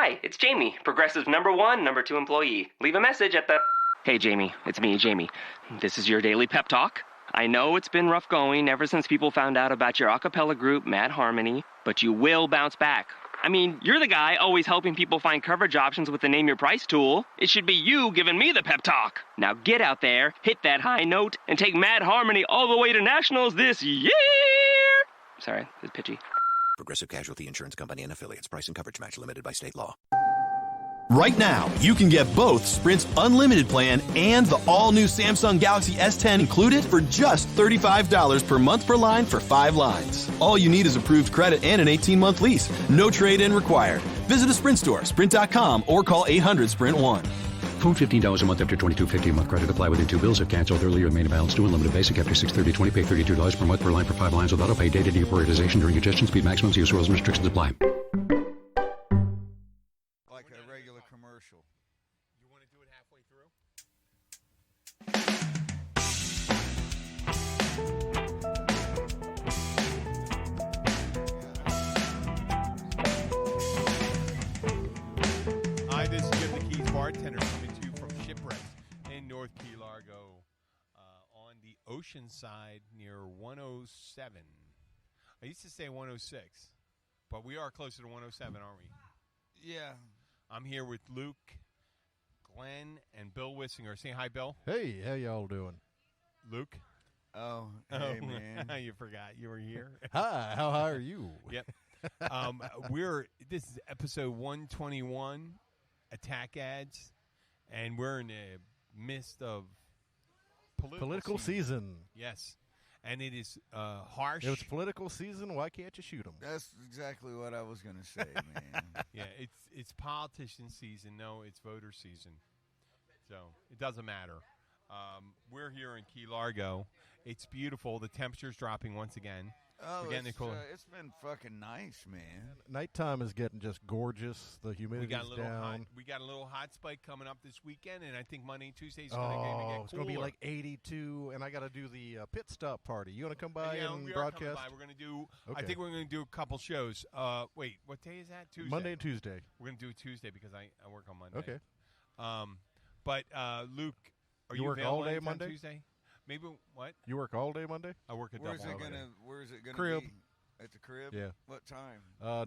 Hi, it's Jamie, Progressive number 1, number 2 employee. Leave a message at the... Hey, Jamie, it's me, Jamie. This is your daily pep talk. I know it's been rough going ever since people found out about your a cappella group, Mad Harmony, but you will bounce back. I mean, you're the guy always helping people find coverage options with the Name Your Price tool. It should be you giving me the pep talk. Now get out there, hit that high note, and take Mad Harmony all the way to nationals this year! Sorry, it's pitchy. Progressive Casualty Insurance Company and Affiliates. Price and coverage match limited by state law. Right now, you can get both Sprint's unlimited plan and the all-new Samsung Galaxy S10 included for just $35 per month per line for 5 lines. All you need is approved credit and an 18-month lease. No trade-in required. Visit a Sprint store, sprint.com, or call 800-SPRINT-1. Phone $15 a month after $22.50 a month. Credit apply within 2 bills. If canceled earlier, remain balance due. Unlimited basic after $630.20. Pay $32 per month per line for 5 lines with auto pay. Data deprioritization during congestion. Speed maximums. Use rules and restrictions apply. Like a regular commercial. You want to do it halfway through? Hi, this is Jim the Keys bartender coming to you from Shipwrecks in North Key Largo on the ocean side near 107. I used to say 106, but we are closer to 107, aren't we? Yeah. I'm here with Luke, Glenn, and Bill Wissinger. Say hi, Bill. Hey, how y'all doing? Luke. Oh, hey, man. You forgot you were here. Hi, how high are you? Yep. This is episode 121, Attack Ads, and we're in the midst of political season. Yes. And it is harsh. If it's political season, why can't you shoot them? That's exactly what I was going to say, man. Yeah, it's politician season. No, it's voter season. So it doesn't matter. We're here in Key Largo. It's beautiful. The temperature's dropping once again. Oh, it's been fucking nice, man. Nighttime is getting just gorgeous. The humidity's down. We got a little hot spike coming up this weekend, and I think Monday and Tuesday is going to get cooler. It's going to be like 82, and I got to do the pit stop party. You want to come by and we broadcast? Are coming by. We're going to do. Okay. I think we're going to do a couple shows. Wait, what day is that? Tuesday. Monday and Tuesday. We're going to do it Tuesday because I work on Monday. Okay. But Luke, are you work available all day anytime Monday? Tuesday? Maybe what? You work all day Monday? I work at Where's double. it gonna Crib. be? At the crib? Yeah. What time?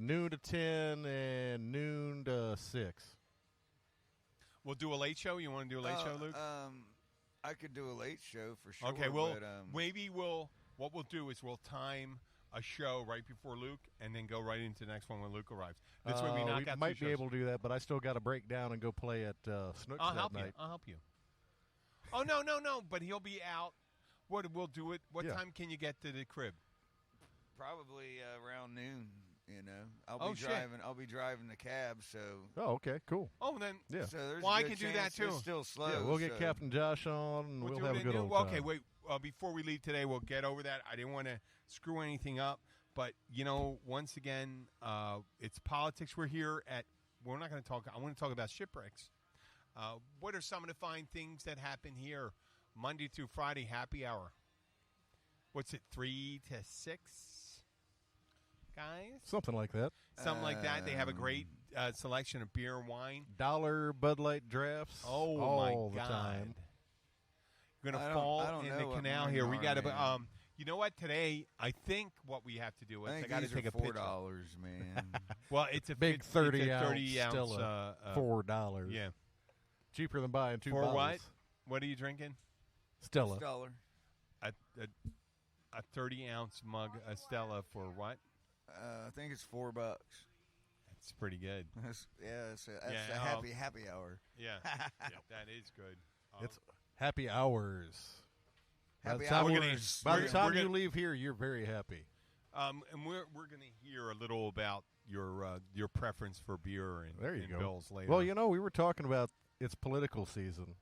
Noon to 10 and noon to 6. We'll do a late show. You want to do a late show, Luke? I could do a late show for sure. Okay, well, but, maybe what we'll do is we'll time a show right before Luke and then go right into the next one when Luke arrives. This way we knock out might two be shows. able to do that, but I still got to break down and go play at Snooks that night. I'll help you. Oh, no, but he'll be out. What we'll do it. What time can you get to the crib? Probably around noon. You know, I'll be driving the cab. So. Oh, okay, cool. Oh, then. Yeah. So there's I a good can do that chance too. It's still slow. Yeah, we'll get Captain Josh on, and we'll have a good old time. Okay, wait. Before we leave today, we'll get over that. I didn't want to screw anything up, but once again, it's politics. We're here at. We're not going to talk. I want to talk about shipwrecks. What are some of the fine things that happen here? Monday through Friday, happy hour. What's it, 3 to 6, guys? Something like that. Something like that. They have a great selection of beer and wine. Dollar Bud Light drafts. Oh, all my the God. time. You're going to fall in the canal here. We got to. Man. You know what? Today, I think what we have to do is I got to take a $4, picture. man. Well, it's a big 30 ounce Stella. $4. Yeah. Cheaper than buying 2 For bottles. what? What are you drinking? Stella. A 30-ounce mug of Stella for what? I think it's $4. That's pretty good. That's a happy hour. Yeah, that is good. It's happy hours. Happy hours. By the time you leave here, you're very happy. And we're going to hear a little about your preference for beer and go. Bill's later. Well, we were talking about it's political season,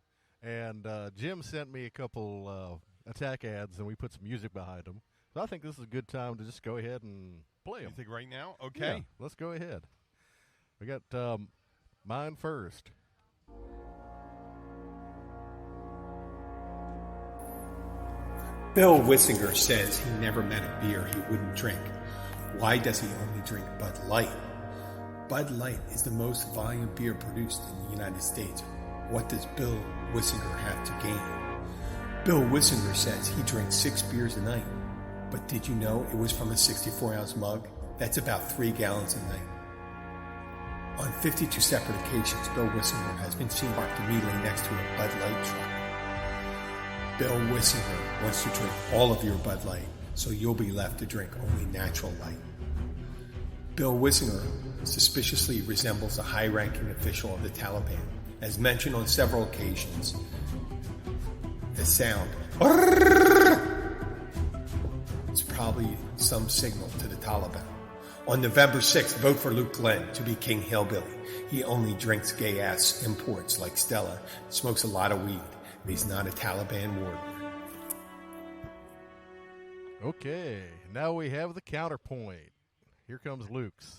and Jim sent me a couple attack ads, and we put some music behind them. So I think this is a good time to just go ahead and play them. You think right now? Okay. Yeah, let's go ahead. We got mine first. Bill Wissinger says he never met a beer he wouldn't drink. Why does he only drink Bud Light? Bud Light is the most volume beer produced in the United States. What does Bill Wissinger have to gain? Bill Wissinger says he drinks 6 beers a night. But did you know it was from a 64-ounce mug? That's about 3 gallons a night. On 52 separate occasions, Bill Wissinger has been seen parked immediately next to a Bud Light truck. Bill Wissinger wants to drink all of your Bud Light, so you'll be left to drink only natural light. Bill Wissinger suspiciously resembles a high-ranking official of the Taliban. As mentioned on several occasions, the sound is probably some signal to the Taliban. On November 6th, vote for Luke Glenn to be King Hillbilly. He only drinks gay-ass imports like Stella, smokes a lot of weed, and he's not a Taliban warrior. Okay, now we have the counterpoint. Here comes Luke's.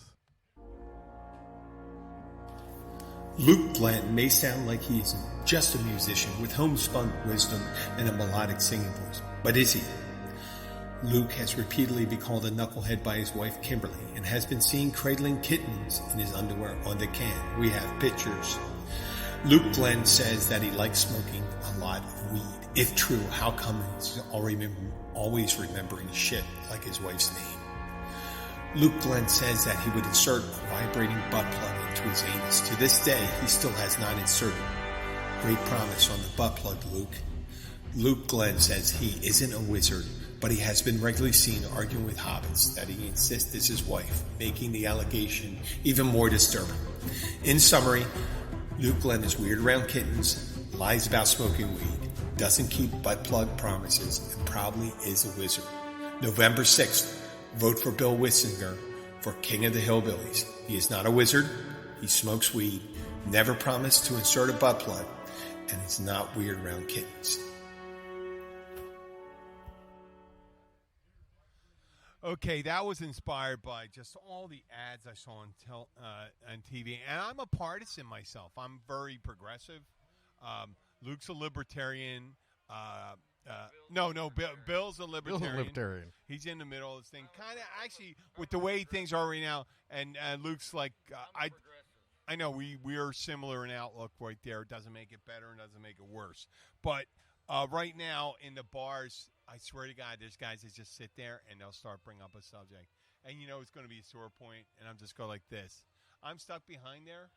Luke Glenn may sound like he is just a musician with homespun wisdom and a melodic singing voice, but is he? Luke has repeatedly been called a knucklehead by his wife Kimberly and has been seen cradling kittens in his underwear on the can. We have pictures. Luke Glenn says that he likes smoking a lot of weed. If true, how come he's always remembering shit like his wife's name? Luke Glenn says that he would insert a vibrating butt plug into his anus. To this day, he still has not inserted. Great promise on the butt plug, Luke. Luke Glenn says he isn't a wizard, but he has been regularly seen arguing with hobbits that he insists is his wife, making the allegation even more disturbing. In summary, Luke Glenn is weird around kittens, lies about smoking weed, doesn't keep butt plug promises, and probably is a wizard. November 6th, vote for Bill Wissinger for King of the Hillbillies. He is not a wizard, he smokes weed, never promised to insert a butt plug, and is not weird around kittens. Okay, that was inspired by just all the ads I saw on TV. And I'm a partisan myself. I'm very progressive. Luke's a libertarian. Bill's a libertarian. He's in the middle of this thing. Kind of, actually, with the way things are right now. And Luke's like, I know we are similar in outlook right there. It doesn't make it better and doesn't make it worse. But right now in the bars, I swear to God, there's guys that just sit there and they'll start bringing up a subject. And you know it's going to be a sore point, and I'm just going like this. I'm stuck behind there,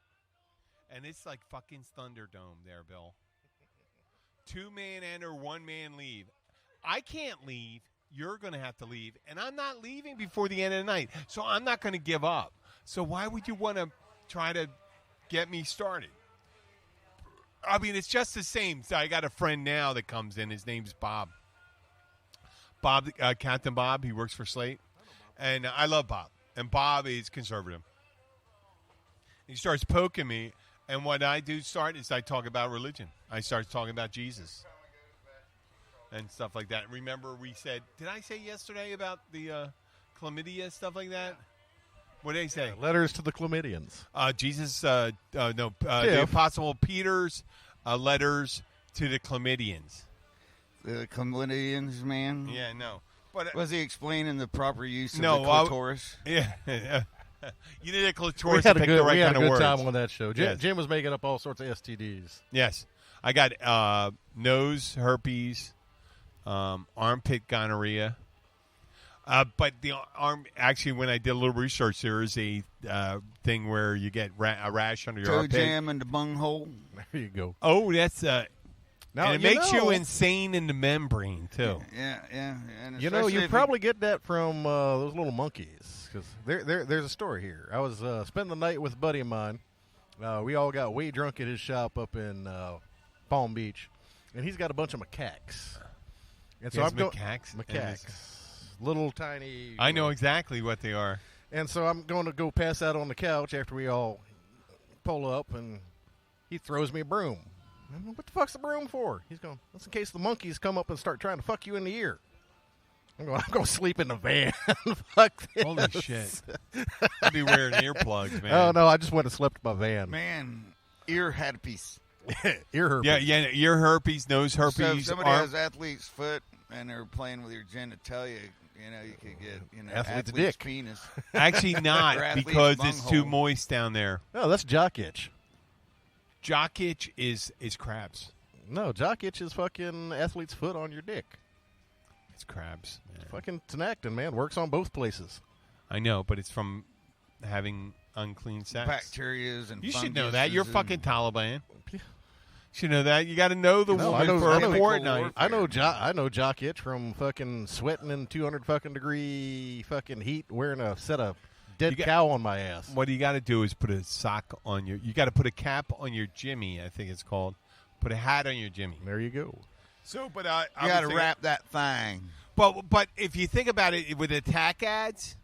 and it's like fucking Thunderdome there, Bill. 2-man enter, 1-man leave. I can't leave. You're going to have to leave, and I'm not leaving before the end of the night, so I'm not going to give up. So why would you want to try to get me started? I mean, it's just the same. So I got a friend now that comes in. His name's Bob. Captain Bob. He works for Slate. And I love Bob. And Bob is conservative. He starts poking me. And what I do is I talk about religion. I start talking about Jesus. And stuff like that. Remember we said, did I say yesterday about the chlamydia, stuff like that? What did I say? Letters to the chlamydians. Jesus, the Apostle Peter's letters to the chlamydians. The chlamydians, man? Yeah, no. But was he explaining the proper use of the clitoris? Yeah. You need a clitoris to pick the right kind of words. We had a good time on that show. Yes. Jim was making up all sorts of STDs. Yes. I got nose herpes, armpit gonorrhea. But the actually, when I did a little research, there is a thing where you get a rash under your toe armpit. jam in the bunghole. There you go. Oh, that's now, and it makes you insane in the membrane too. Yeah. And you probably get that from those little monkeys, because there's a story here. I was spending the night with a buddy of mine. We all got way drunk at his shop up in Palm Beach, and he's got a bunch of macaques. And so I'm macaques. Little tiny. I know exactly what they are. And so I'm going to go pass out on the couch after we all pull up, and he throws me a broom. I'm like, what the fuck's the broom for? He's going, that's in case the monkeys come up and start trying to fuck you in the ear. I'm going to sleep in the van. Fuck this. Holy shit. That'd be wearing earplugs, man. Oh, no, I just went and slept in my van. Man, ear herpes. Ear herpes. Yeah, ear herpes, nose herpes. So if somebody has athlete's foot and they're playing with your genitalia, You know, you could get Athlete's athlete's dick. penis. Actually Or not, athlete's because it's too bunghole. moist down there. No, that's jock itch. Jock itch is crabs. No, jock itch is fucking athlete's foot on your dick. It's crabs. Man. Fucking tenactin, man. Works on both places. I know, but it's from having unclean sex. Bacterias and You should know that. You're funguses fucking Taliban. You should know that. You got to know the No, woman I know- for I a know- fortnight. I know jock itch from fucking sweating in 200 fucking degree fucking heat, wearing a set of dead cow on my ass. What you got to do is put a sock on your. You got to put a cap on your Jimmy. I think it's called. Put a hat on your Jimmy. There you go. So, but You I got to was wrap that thing. But if you think about it, with attack ads,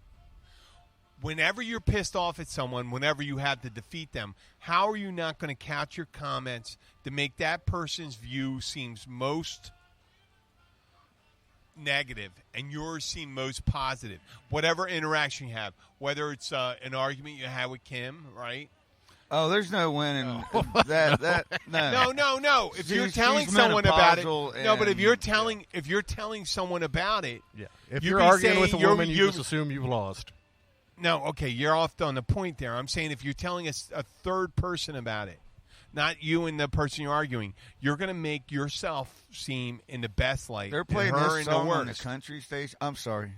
whenever you're pissed off at someone, whenever you have to defeat them, how are you not going to couch your comments to make that person's view seems most negative and yours seem most positive? Whatever interaction you have, whether it's an argument you had with Kim, right? Oh, there's no winning. That no. No. If you're She's telling someone about it, menopausal no. But if and- you're telling someone about it, Yeah. If you'd you're be arguing saying with a you're- woman, you you- just assume you've lost. No, okay, you're off on the point there. I'm saying if you're telling a third person about it, not you and the person you're arguing, you're going to make yourself seem in the best light. They're and playing her this in song the on the worst. country station. I'm sorry.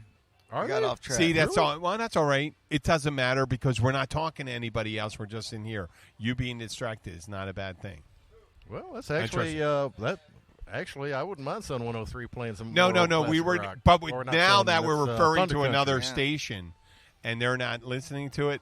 Are I got they? off track. See, that's Really? all. Well, that's all right. It doesn't matter because we're not talking to anybody else. We're just in here. You being distracted is not a bad thing. Well, that's actually that. Actually, I wouldn't mind Sun 103 playing some. No. more old We classic were, rock. but Or not now Sun, that we're that's, referring Thunder to Country. another yeah. station, and they're not listening to it,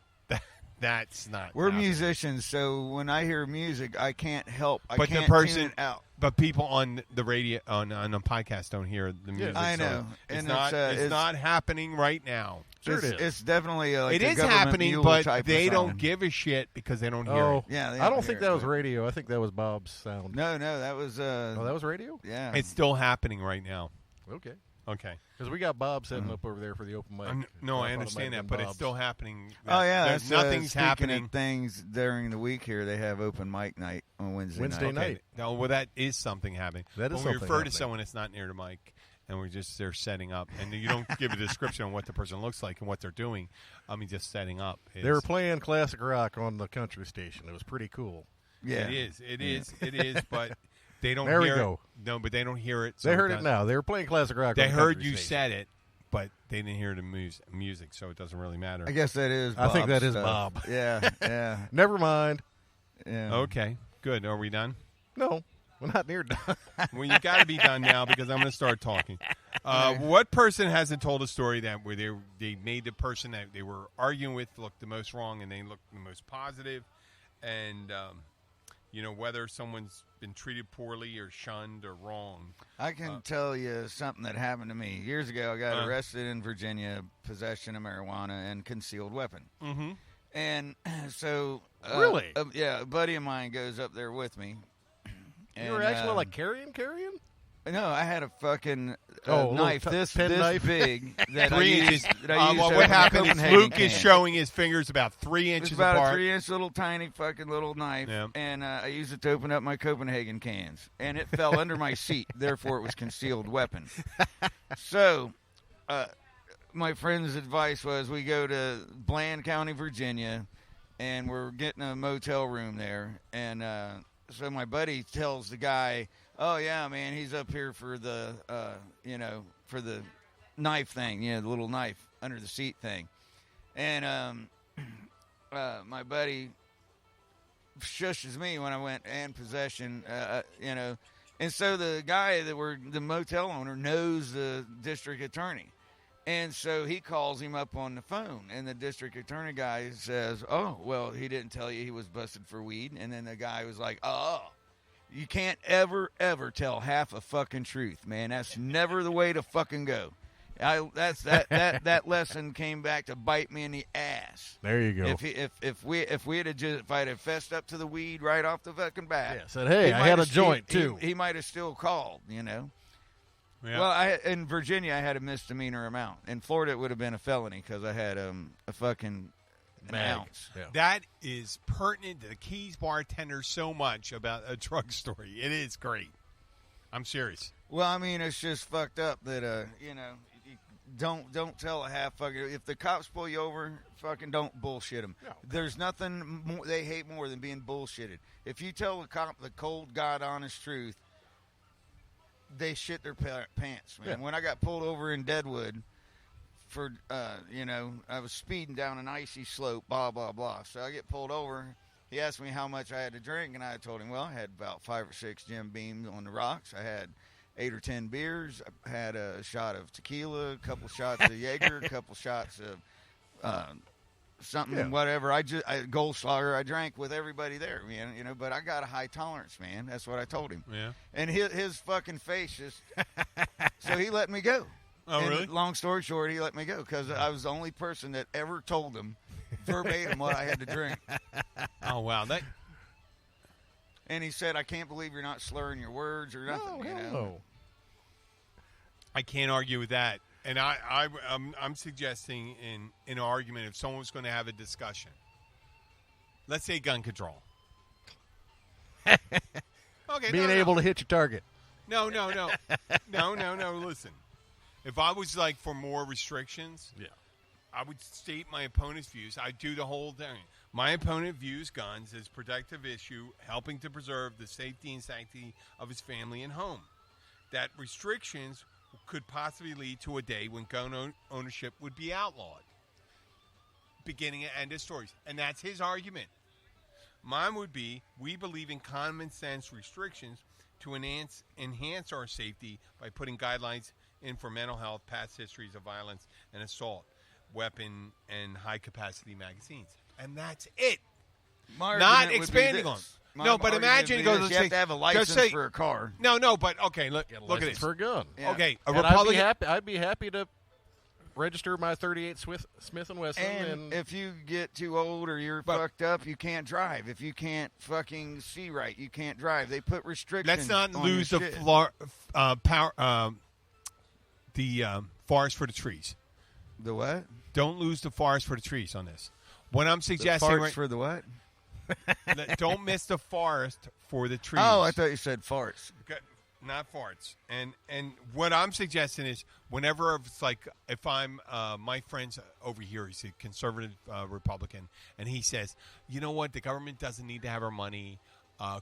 that's not. We're happening. musicians, so when I hear music, I can't help. I But the can't person- tune it out. But people on the radio on the podcast don't hear the music. I so know. it's And not. it's, It's not happening right now. Sure it's, it is. it's definitely like It a is government happening, mule but type of they don't song. give a shit because they don't hear Oh, it. Yeah, they I don't don't think hear that it, was but- radio. I think that was Bob's sound. No, that was. Oh, that was radio. Yeah, It's still happening right now. Okay, Okay. because we got Bob setting up over there for the open mic. No, thought I it understand might that, have but been it's Bob's. still happening. Oh yeah, There's that's, nothing's speaking happening. of things during the week here. They have open mic night on Wednesday night. night. No, well, that is something happening. That is when we something refer happening. to someone, it's not near the mic, and they're setting up, and you don't give a description on what the person looks like and what they're doing. I mean, just setting up. They were playing classic rock on the country station. It was pretty cool. Yeah, It is, but they don't There we hear go. it. No, but they don't hear it. So They heard it doesn't- now. They were playing classic rock. They on the heard country you station. said it, but they didn't hear the music, so it doesn't really matter. I guess that is. I think Bob's that is stuff. Bob. Yeah. Never mind. Yeah. Okay, good. Are we done? No, we're not near done. Well, you got to be done now because I'm going to start talking. What person hasn't told a story that where they made the person that they were arguing with look the most wrong and they look the most positive, and whether someone's been treated poorly or shunned or wrong. I can tell you something that happened to me years ago. I got arrested in Virginia, possession of marijuana and concealed weapon. Mm-hmm. And so, Really? Yeah, a buddy of mine goes up there with me. You were actually like carrying? No, I had a fucking a little knife pen this knife? big that 3 I inches. used. That I used Well, to what open a happened is Copenhagen Luke is can. showing his fingers about 3 It's inches about apart. a 3-inch little tiny fucking little knife, Yeah. and I used it to open up my Copenhagen cans, and it fell under my seat. Therefore, it was concealed weapon. So, my friend's advice was we go to Bland County, Virginia, and we're getting a motel room there. And so my buddy tells the guy, "Oh yeah, man, he's up here for the for the knife thing, the little knife under the seat thing." And my buddy shushes me when I went and possession, and so the guy the motel owner knows the district attorney. And so he calls him up on the phone, and the district attorney guy says, "Oh, well, he didn't tell you he was busted for weed." And then the guy was like, "Oh, you can't ever tell half a fucking truth, man. That's never the way to fucking go." That lesson came back to bite me in the ass. There you go. If I'd have fessed up to the weed right off the fucking bat, Yeah, said, "Hey, he I might had a have joint, still- too." He might have still called, Yeah. Well, in Virginia, I had a misdemeanor amount. In Florida, it would have been a felony because I had a fucking an Mag. ounce. Yeah. That is pertinent to the Keys bartender so much about a drug story. It is great. I'm serious. Well, I mean, it's just fucked up that Don't tell a half fucking. If the cops pull you over, fucking don't bullshit them. No. There's nothing they hate more than being bullshitted. If you tell the cop the cold, God honest truth, they shit their pants, man. Yeah. When I got pulled over in Deadwood for, I was speeding down an icy slope, blah blah blah. So I get pulled over. He asked me how much I had to drink, and I told him, well, I had about 5 or 6 Jim Beams on the rocks. I had 8 or 10 beers. I had a shot of tequila, a couple shots of Jaeger, a couple shots of something, whatever. Goldschlager. I drank with everybody there, man. But I got a high tolerance, man. That's what I told him. Yeah. And his fucking face just. So he let me go. Oh, and really? Long story short, he let me go because I was the only person that ever told him verbatim what I had to drink. Oh, wow. And he said, I can't believe you're not slurring your words or nothing. No. I can't argue with that. And I'm suggesting in an argument, if someone was going to have a discussion, let's say gun control. Okay, Being able to hit your target. No. Listen, if I was like for more restrictions, I would state my opponent's views. I do the whole thing. My opponent views guns as protective issue, helping to preserve the safety and sanctity of his family and home. That restrictions could possibly lead to a day when gun ownership would be outlawed. Beginning and end of stories. And that's his argument. Mine would be, we believe in common sense restrictions to enhance our safety by putting guidelines in for mental health, past histories of violence and assault, weapon and high-capacity magazines. And that's it. Not expanding on. No, but imagine you have to have a license for a car. No, but okay, look at this. For a gun. Yeah. Okay, a And Republican. I'd be happy to register my 38 Smith & Wesson. And if you get too old or you're fucked up, you can't drive. If you can't fucking see right, you can't drive. They put restrictions. Let's not on lose your the shit. forest for the trees. The what? Don't lose the forest for the trees on this. What I'm The suggesting farts right, for the what? don't miss the forest for the trees. Oh, I thought you said farts. Okay, not farts. And what I'm suggesting is whenever it's like if I'm my friend's over here, he's a conservative Republican, and he says, you know what, the government doesn't need to have our money.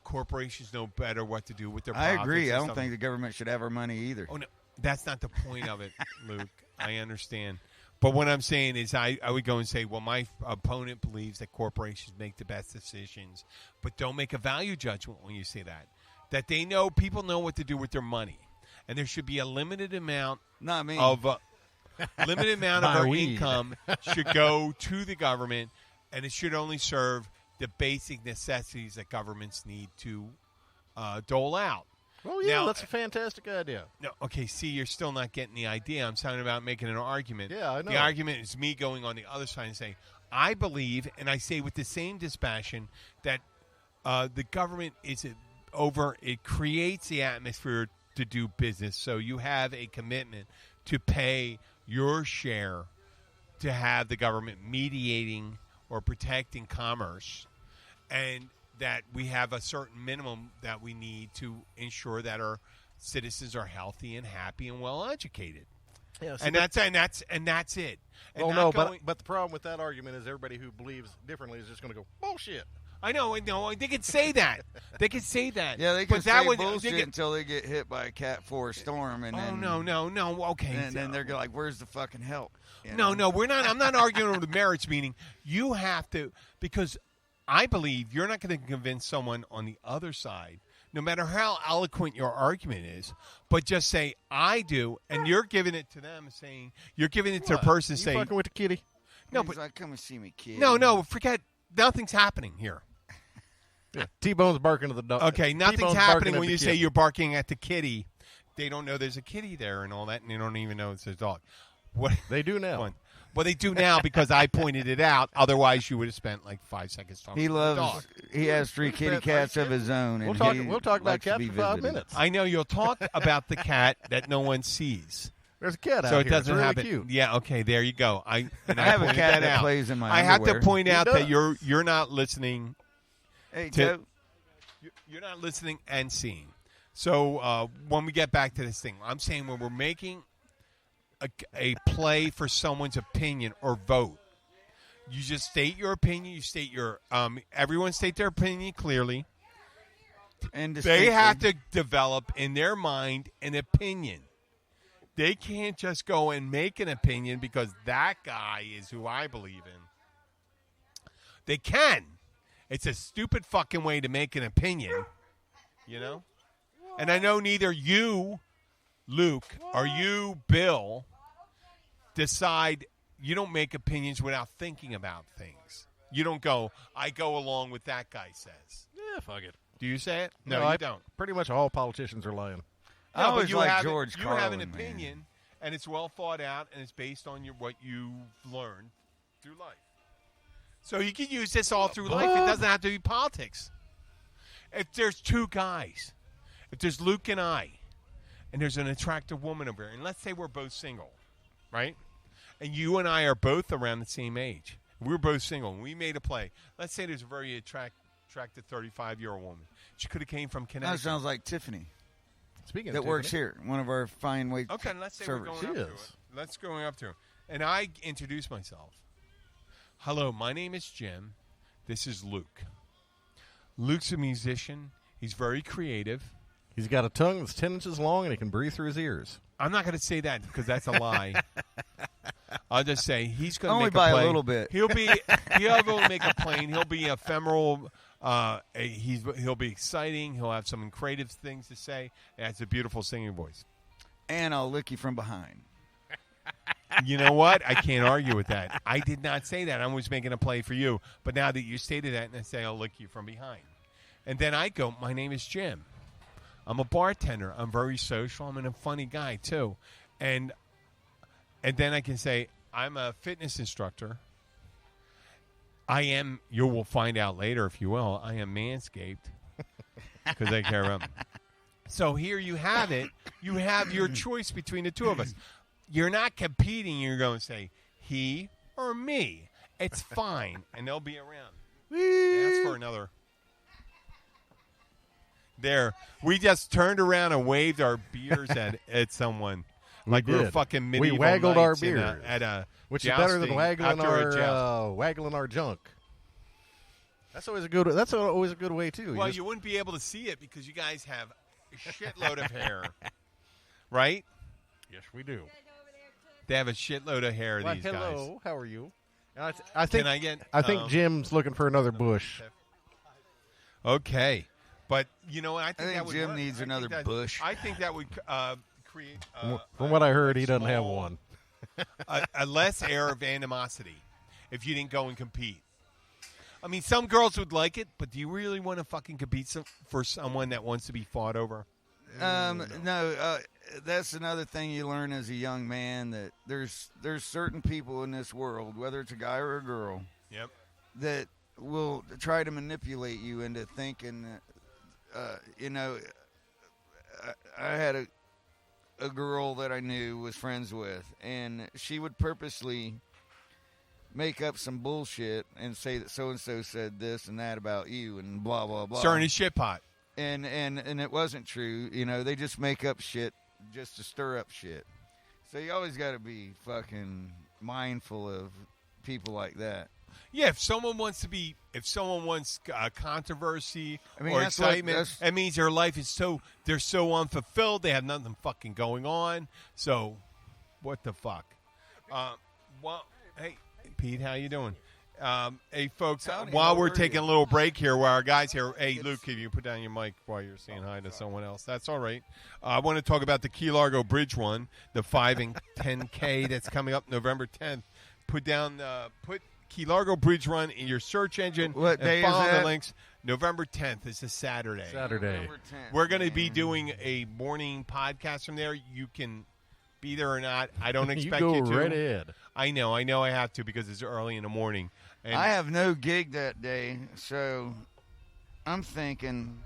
Corporations know better what to do with their profits. I agree. I and don't stuff. think the government should have our money either. Oh no, that's not the point of it, Luke. I understand. But what I'm saying is I would go and say, well, my opponent believes that corporations make the best decisions, but don't make a value judgment when you say that. That they know, people know what to do with their money. And there should be a limited amount Not me. of limited amount of My our weed. income should go to the government, and it should only serve the basic necessities that governments need to dole out. Oh, yeah, Now- that's a fantastic idea. No, okay, see, you're still not getting the idea. I'm talking about making an argument. Yeah, I know. The argument is me going on the other side and saying, I believe, and I say with the same dispassion, that the government is it creates the atmosphere to do business. So you have a commitment to pay your share to have the government mediating or protecting commerce, and that we have a certain minimum that we need to ensure that our citizens are healthy and happy and well educated. Yeah, see, And that's it. And well, not no, going- but the problem with that argument is everybody who believes differently is just going to go, bullshit. I know. They could say that. They could say that. Yeah, they but can that say would, bullshit they could- until they get hit by a Cat 4 storm, and Oh then no. Okay. and then they're like, "Where's the fucking help?" You No, know? we're not. I'm not arguing over the merits. Meaning, you have to, because I believe you're not going to convince someone on the other side, no matter how eloquent your argument is, but just say I do, and you're giving it to them, saying you're giving it to a person You saying fucking with the kitty. no, He's but like, "Come and see me, kid." no, forget. Nothing's happening here. Yeah. T-Bone's barking at the dog. Okay, nothing's T-Bone's happening barking at when the you say kitty. you're barking at the kitty. They don't know there's a kitty there and all that, and they don't even know it's a dog. What They do now. One. Well, they do now because I pointed it out. Otherwise, you would have spent like 5 seconds talking He about the loves. dog. He has 3 kitty Spent cats like- of his own. We'll and talk. he We'll talk about likes to cats be for 5 visited. minutes. I know you'll talk about the cat that no one sees. There's a cat out So it here. doesn't it's really happen. cute. Yeah, okay, there you go. I have a pointed cat that out. plays in my I have to underwear. point He out that does. you're not listening. Hey, To- Joe. You're not listening and seeing. So when we get back to this thing, I'm saying when we're making a play for someone's opinion or vote. You just state your opinion. You state your everyone state their opinion clearly. And they have to develop in their mind an opinion. They can't just go and make an opinion because that guy is who I believe in. They can. It's a stupid fucking way to make an opinion, you know? And I know neither you, Luke, or you, Bill, decide. You don't make opinions without thinking about things. You don't go, I go along with that guy says. Yeah, fuck it. Do you say it? No, you don't. Pretty much all politicians are lying. I always like George Carlin. You have an opinion, and it's well thought out, and it's based on what you've learned through life. So you can use this all through life. It doesn't have to be politics. If there's two guys, if there's Luke and I, and there's an attractive woman over here, and let's say we're both single, right? And you and I are both around the same age. We're both single, and we made a play. Let's say there's a very attractive 35-year-old woman. She could have came from Connecticut. That sounds like Tiffany. Speaking of that Tiffany, works here, one of our fine wait. Okay, let's say servers. we're going up to it. Let's go up to her. And I introduce myself. Hello, my name is Jim. This is Luke. Luke's a musician. He's very creative. He's got a tongue that's 10 inches long and he can breathe through his ears. I'm not going to say that because that's a lie. I'll just say he's going to only make by a play. a little bit. He'll make a plane. He'll be ephemeral. He'll be exciting. He'll have some creative things to say. And has a beautiful singing voice. And I'll lick you from behind. You know what? I can't argue with that. I did not say that. I was making a play for you. But now that you stated that, and I say I'll lick you from behind. And then I go, my name is Jim. I'm a bartender. I'm very social. I'm a funny guy, too. And then I can say, I'm a fitness instructor. I am, you will find out later, if you will, I am manscaped because I care about them. So here you have it. You have your choice between the two of us. You're not competing. You're going to say, he or me. It's fine. And they'll be around. That's for another. There. We just turned around and waved our beers at someone. Like we're fucking medieval. We waggled our knights beers. at a which is better than waggling our junk. That's always a good way too. Well, you wouldn't be able to see it because you guys have a shitload of hair, right? Yes, we do. They have a shitload of hair. These guys. Hello, how are you? I think I think Jim's looking for another bush. Okay, but you know, I think that would Jim work. needs another bush. I think that would create. From what I heard, he doesn't have one. a less air of animosity if you didn't go and compete. I mean, some girls would like it, but do you really want to fucking compete for someone that wants to be fought over? No, that's another thing you learn as a young man, that there's certain people in this world, whether it's a guy or a girl, yep, that will try to manipulate you into thinking, I had a girl that I knew, was friends with, and she would purposely make up some bullshit and say that so-and-so said this and that about you and blah, blah, blah. Stirring his shit pot. And it wasn't true. You know, they just make up shit just to stir up shit. So you always got to be fucking mindful of people like that. Yeah, if someone wants controversy or excitement, it means their life is they're so unfulfilled. They have nothing fucking going on. So, what the fuck? Well, hey, Pete, how you doing? Hey, folks, while we're taking a little break here, while our guys here, hey, Luke, can you put down your mic while you're saying hi to someone else? That's all right. I want to talk about the Key Largo Bridge Run, the 5 and 10K that's coming up November 10th. Put Key Largo Bridge Run in your search engine. What day follow is that? the links. November 10th is a Saturday. Saturday. We're going to be doing a morning podcast from there. You can be there or not. I don't expect you to. You go right ahead. I know I have to because it's early in the morning. And I have no gig that day, so I'm thinking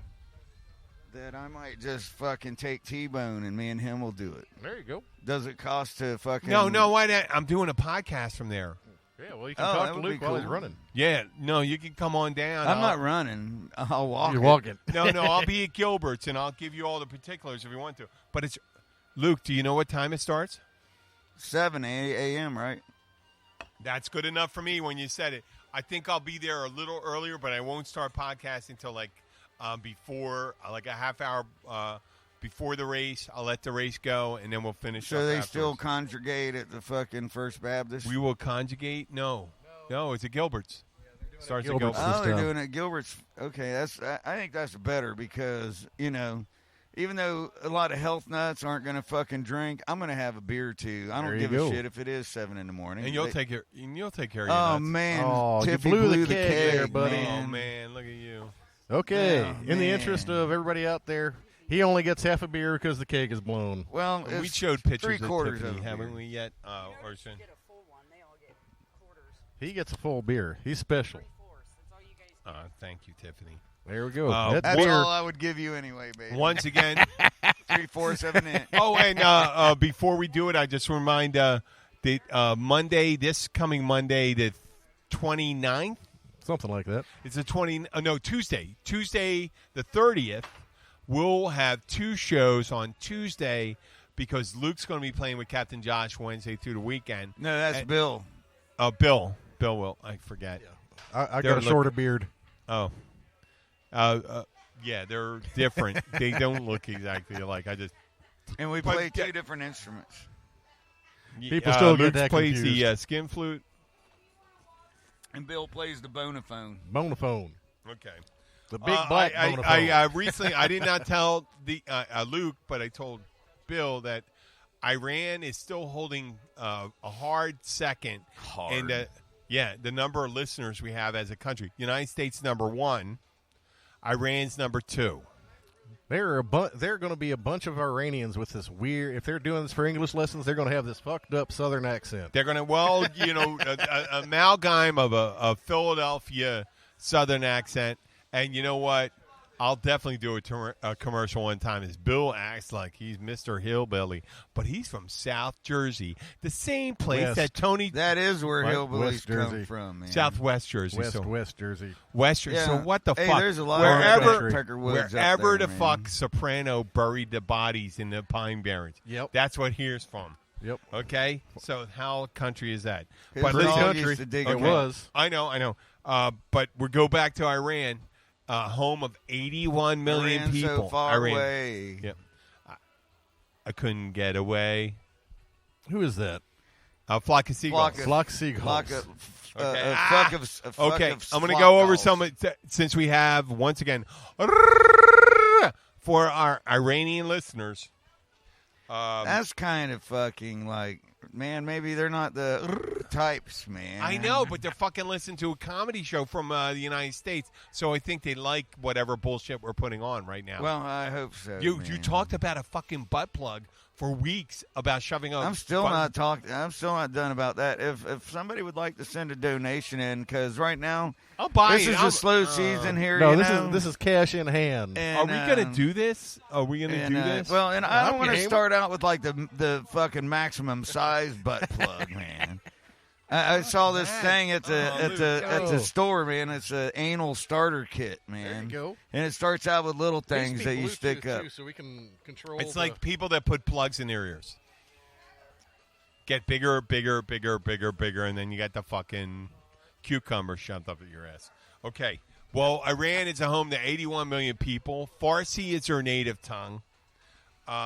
that I might just fucking take T-Bone and me and him will do it. There you go. Does it cost to fucking... No, why not? I'm doing a podcast from there. Yeah, well, you can talk to Luke while he's running. Yeah, no, you can come on down. I'm not running. I'll walk. You're walking. No, I'll be at Gilbert's, and I'll give you all the particulars if you want to. But it's... Luke, do you know what time it starts? 7 a.m., right? That's good enough for me when you said it. I think I'll be there a little earlier, but I won't start podcasting until before, like a half hour before the race. I'll let the race go, and then we'll finish. So up they afterwards. still conjugate at the fucking First Baptist? We will conjugate? No, it's at Gilbert's. Starts at Gilbert's. Gilbert's. Oh, they're doing it at Gilbert's. Okay, I think that's better because, even though a lot of health nuts aren't going to fucking drink, I'm going to have a beer too. I don't give a shit if it is 7 in the morning. And you'll take care of your Oh nuts. man, Oh, you Tiffy blew the keg, keg there, buddy. man. Oh man, look at you. Okay, Oh, in the man. interest of everybody out there, he only gets half a beer because the keg is blown. Well, We it's showed pictures of 3/4 Tiffany, of haven't beer. we yet, Orson? He gets a full beer. He's special. Thank you, Tiffany. There we go. That's That's beer. all I would give you anyway, baby. Once again. 3/4 of an inch. Oh, and before we do it, I just remind that Monday, this coming Monday, the 29th. Something like that. It's Tuesday. Tuesday the 30th. We'll have 2 shows on Tuesday because Luke's going to be playing with Captain Josh Wednesday through the weekend. No, that's Bill. Bill will. I forget. I got a shorter beard. Oh. Yeah, they're different. They don't look exactly alike. And we play 2 different instruments. People still get Luke that plays confused. the skin flute. And Bill plays the bonophone. Bonophone. Okay. The big black bonophone. I recently, I did not tell Luke, but I told Bill that Iran is still holding a hard second. Hard. And the number of listeners we have as a country. United States number 1, Iran's number 2. There are going to be a bunch of Iranians with this weird. If they're doing this for English lessons, they're going to have this fucked up Southern accent. They're going to, amalgam of a Philadelphia Southern accent. And you know what? I'll definitely do a commercial one time. Is Bill acts like he's Mr. Hillbilly, but he's from South Jersey, the same place West. that Tony. That is where West hillbillies come Jersey. from, man. Southwest Jersey. West Jersey. West Jersey. Yeah. So what the Hey, fuck? there's a lot wherever of Pecker Woods wherever up there, the man. fuck Soprano buried the bodies in the Pine Barrens. Yep. That's what here's from. Yep. Okay? So how country is that? His But dog listen, used to dig It them was. I know. But we go back to Iran, home of 81 million Iran people. so far Iran. away. Yep. I couldn't get away. Who is that? Flock of seagulls. Flock seagulls. Flock of, Okay. a fuck of Okay, of I'm going to flock go over dogs. some, since we have, once again, for our Iranian listeners. That's kind of fucking like, man, maybe they're not the types, man. I know, but they're fucking listening to a comedy show from the United States, so I think they like whatever bullshit we're putting on right now. Well, I hope so. you man. talked about a fucking butt plug for weeks about shoving a. I'm still not done about that. If somebody would like to send a donation in, because right now I'll buy this it. is a slow season here. No, you this know? is cash in hand. And, Are we going to do this? Are we going to do this? Well, and I don't I'm want to game. start out with like the fucking maximum size butt plug, man. I saw this thing at the store, man. It's an anal starter kit, man. There you go. And it starts out with little things that you stick up. Too, so we can control. It's like people that put plugs in their ears. Get bigger, and then you got the fucking cucumber shoved up at your ass. Okay. Well, Iran is a home to 81 million people. Farsi is their native tongue.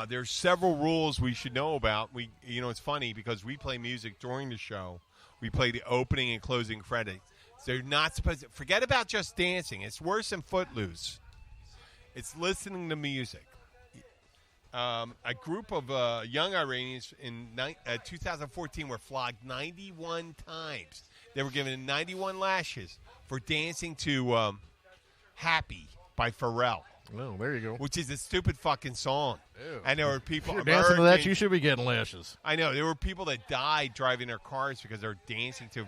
There's several rules we should know about. It's funny because we play music during the show. We play the opening and closing credits. So you're not supposed to forget about just dancing. It's worse than Footloose. It's listening to music. A group of young Iranians in 2014 were flogged 91 times. They were given 91 lashes for dancing to Happy by Pharrell. Oh, there you go. Which is a stupid fucking song. Ew. And there were people. If you're dancing to that, you should be getting lashes. I know. There were people that died driving their cars because they're dancing to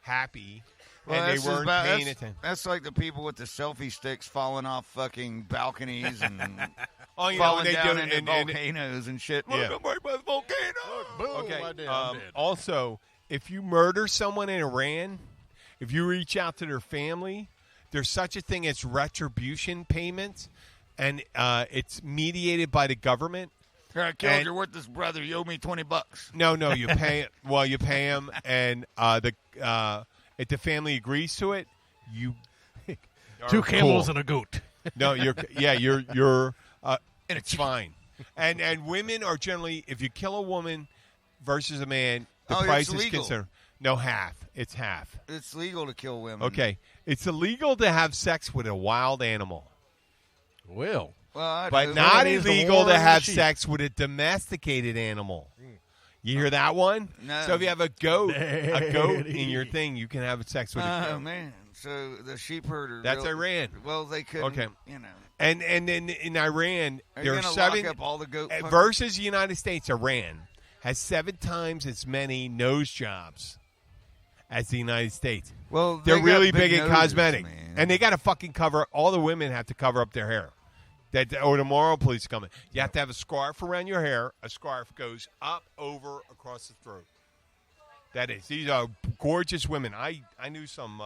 Happy. Well, and they weren't paying attention. That's like the people with the selfie sticks falling off fucking balconies and when falling they down do, into and volcanoes and shit. Yeah. Volcano. Boom, Okay. I'm dead. Also, if you murder someone in Iran, if you reach out to their family, there's such a thing as retribution payments, and it's mediated by the government. I killed your worthless brother. You owe me $20. No, you pay. Well, you pay him, and if the family agrees to it, you 2 camels cool. and a goat. No, you're it's fine. And women are generally, if you kill a woman versus a man, the price is considered. No, half. It's half. It's legal to kill women. Okay, it's illegal to have sex with a wild animal. Well, but not illegal to have sex with a domesticated animal. You hear that one? No. So if you have a goat in your thing, you can have sex with a goat. Oh, man. So the sheep herder. That's Iran. Well, they couldn't, Okay. you know. And then in Iran, there are 7 lock up all the goat versus the United States. Iran has 7 times as many nose jobs as the United States. Well, they're they really got big in noses, cosmetic, man. and they got to fucking cover. All the women have to cover up their hair. Or the moral police coming. You have to have a scarf around your hair. A scarf goes up, over, across the throat. That is. These are gorgeous women. I knew some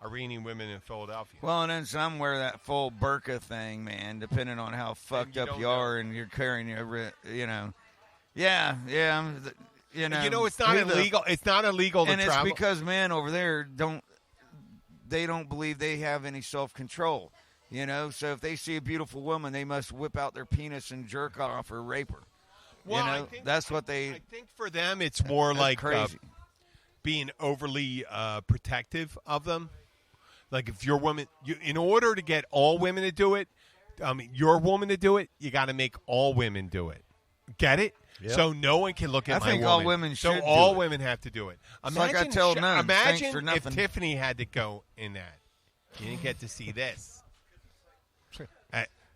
Iranian women in Philadelphia. Well, and then some wear that full burqa thing, man, depending on how fucked up you are and you're carrying your, you know. Yeah. You know, it's not illegal. It's not illegal to and travel. it's because men over there don't believe they have any self-control. You know, so if they see a beautiful woman, they must whip out their penis and jerk off or rape her. Well, you know, that's what they. I think for them, it's more like crazy. Being overly protective of them. Like if your woman, in order to get all women to do it, your woman to do it, you got to make all women do it. Get it? Yep. So no one can look at my woman. I think all women should. So all do women have to do it. It's like I tell nuns, imagine thanks for if nothing. Tiffany had to go in that. You didn't get to see this.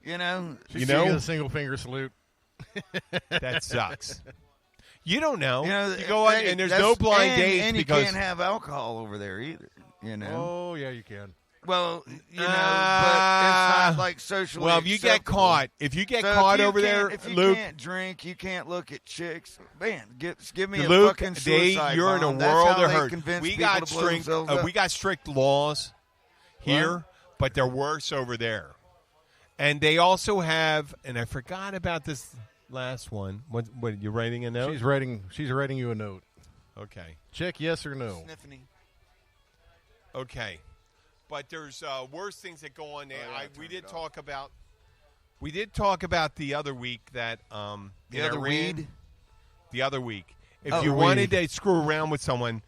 You know, she get a single finger salute. That sucks. You don't know. You know, you go on, and there's no blind dates and because you can't have alcohol over there either. You know. Oh yeah, you can. Well, you know, but it's not like socially. Well, if you get caught, over there, if you Luke, can't drink, you can't look at chicks. Man, give me Luke, a fucking suicide you're in a bomb. That's world how of they hurt. convince We people got to blow strict. themselves up. We got strict laws here, but they're worse over there. And they also have, and I forgot about this last one. What you writing a note? She's writing you a note. Okay. Check yes or no. Sniffing. Okay. But there's worse things that go on there. We did talk about the other week that The other weed? The other week. If you wanted to screw around with someone,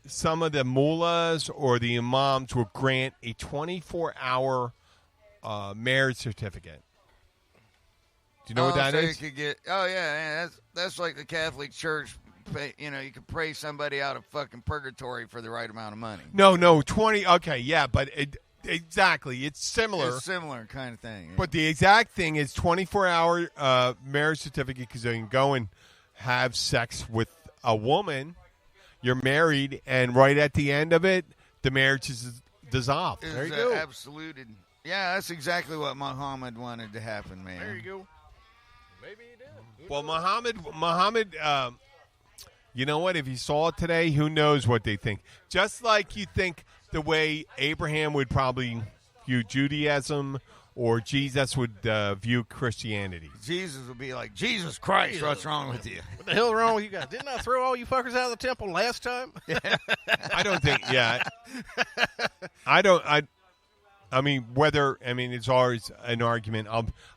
some of the mullahs or the imams will grant a 24-hour marriage certificate. Do you know what that so is? You could get. Oh yeah, that's like the Catholic Church. You know, you could pray somebody out of fucking purgatory for the right amount of money. No, 20. Okay, yeah, but exactly, it's similar. It's similar kind of thing. Yeah. But the exact thing is 24-hour marriage certificate because you can go and have sex with a woman. You're married, and right at the end of it, the marriage is dissolved. There you go. Absoluted. Yeah, that's exactly what Muhammad wanted to happen, man. There you go. Maybe he did. Well, Muhammad, you know what? If you saw it today, who knows what they think? Just like you think the way Abraham would probably view Judaism or Jesus would view Christianity. Jesus would be like, Jesus Christ, what's wrong with you? What the hell is wrong with you guys? Didn't I throw all you fuckers out of the temple last time? I don't think, it's always an argument.